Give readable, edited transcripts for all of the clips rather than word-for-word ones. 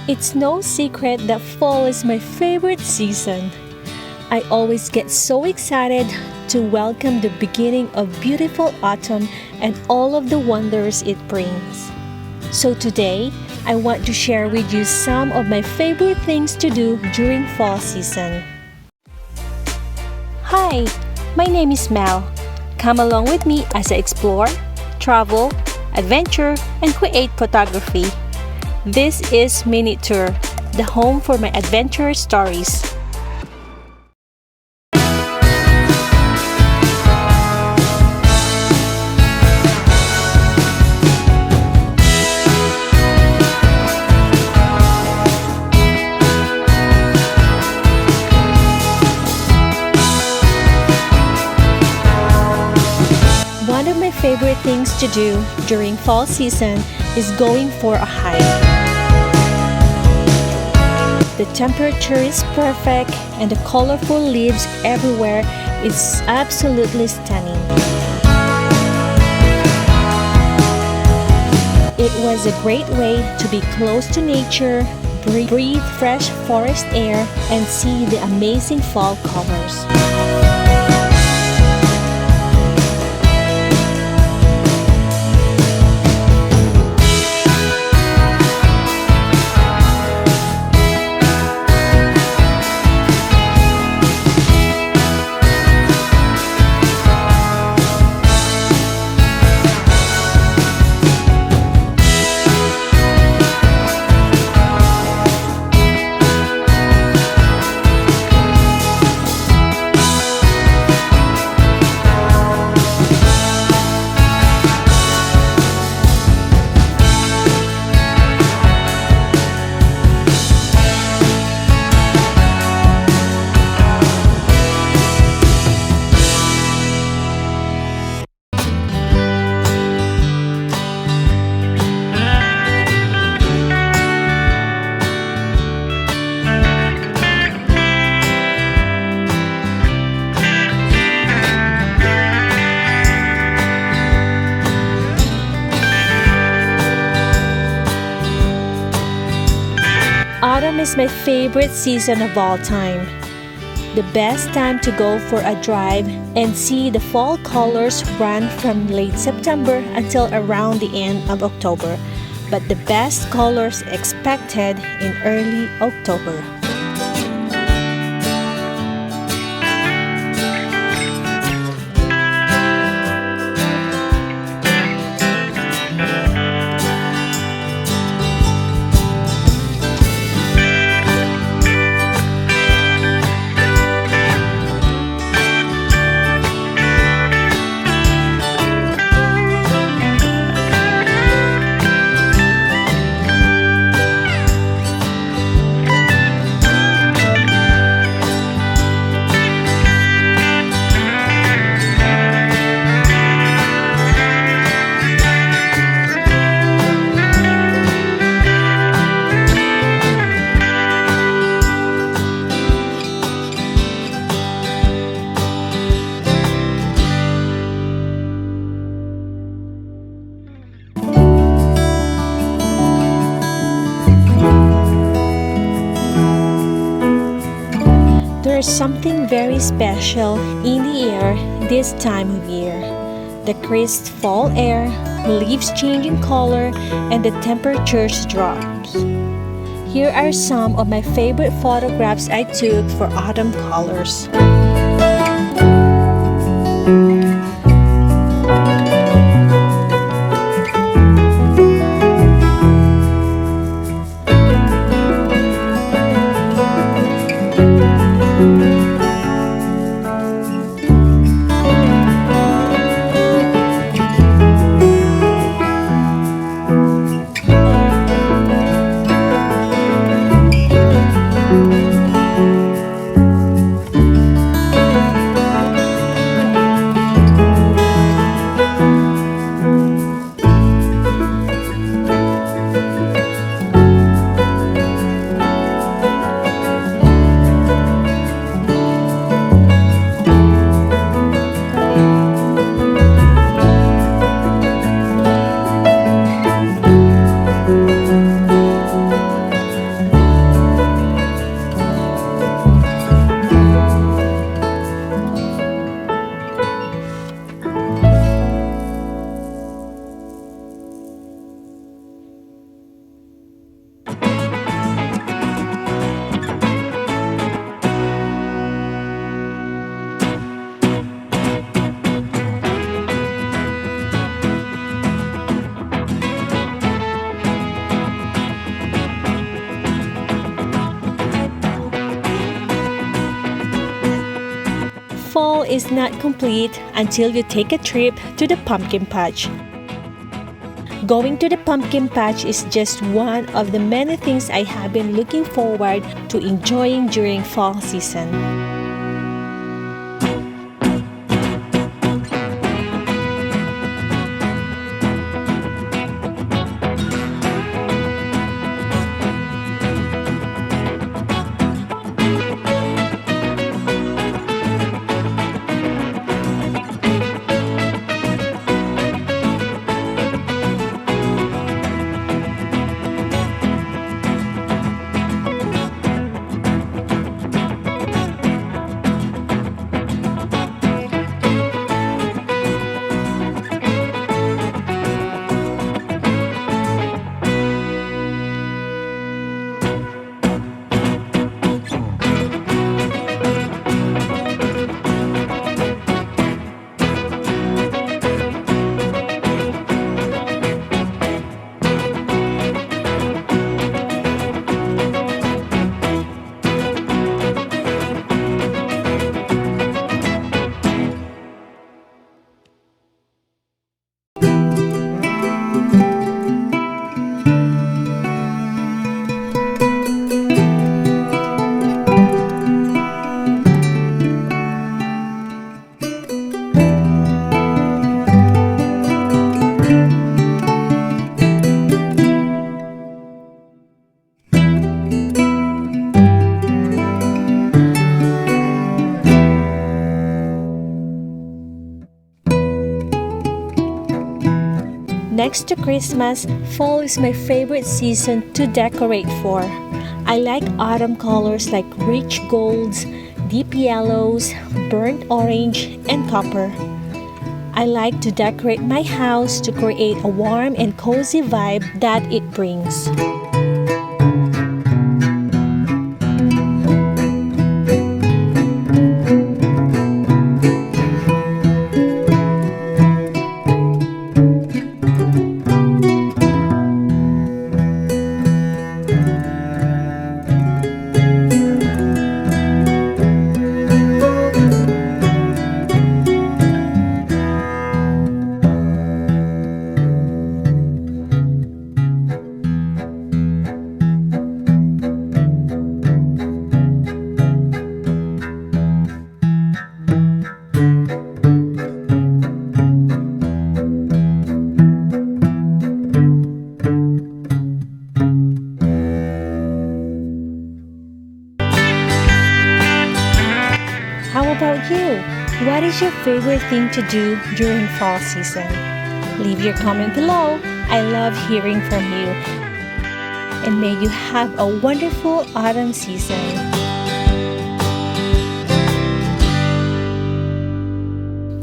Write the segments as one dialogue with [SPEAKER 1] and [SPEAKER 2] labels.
[SPEAKER 1] It's no secret that fall is my favorite season. I always get so excited to welcome the beginning of beautiful autumn and all of the wonders it brings. So today, I want to share with you some of my favorite things to do during fall season. Hi, my name is Mel. Come along with me as I explore, travel, adventure, and create photography. This is MinuteTour, the home for my adventure stories. One of my favorite things to do during fall season is going for a hike. The temperature is perfect and the colorful leaves everywhere is absolutely stunning. It was a great way to be close to nature, breathe fresh forest air, and see the amazing fall colors. Autumn is my favorite season of all time. The best time to go for a drive and see the fall colors run from late September until around the end of October, but the best colors expected in early October. There's something very special in the air this time of year. The crisp fall air, leaves changing color, and the temperatures drops. Here are some of my favorite photographs I took for autumn colors. is not complete until you take a trip to the pumpkin patch. Going to the pumpkin patch is just one of the many things I have been looking forward to enjoying during fall season. Next to Christmas, fall is my favorite season to decorate for. I like autumn colors like rich golds, deep yellows, burnt orange, and copper. I like to decorate my house to create a warm and cozy vibe that it brings. How about you? What is your favorite thing to do during fall season? Leave your comment below. I love hearing from you. And may you have a wonderful autumn season.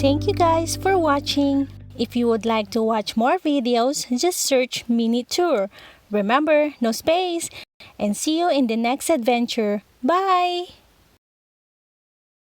[SPEAKER 1] Thank you guys for watching. If you would like to watch more videos, just search MinuteTour. Remember, no space. And see you in the next adventure. Bye!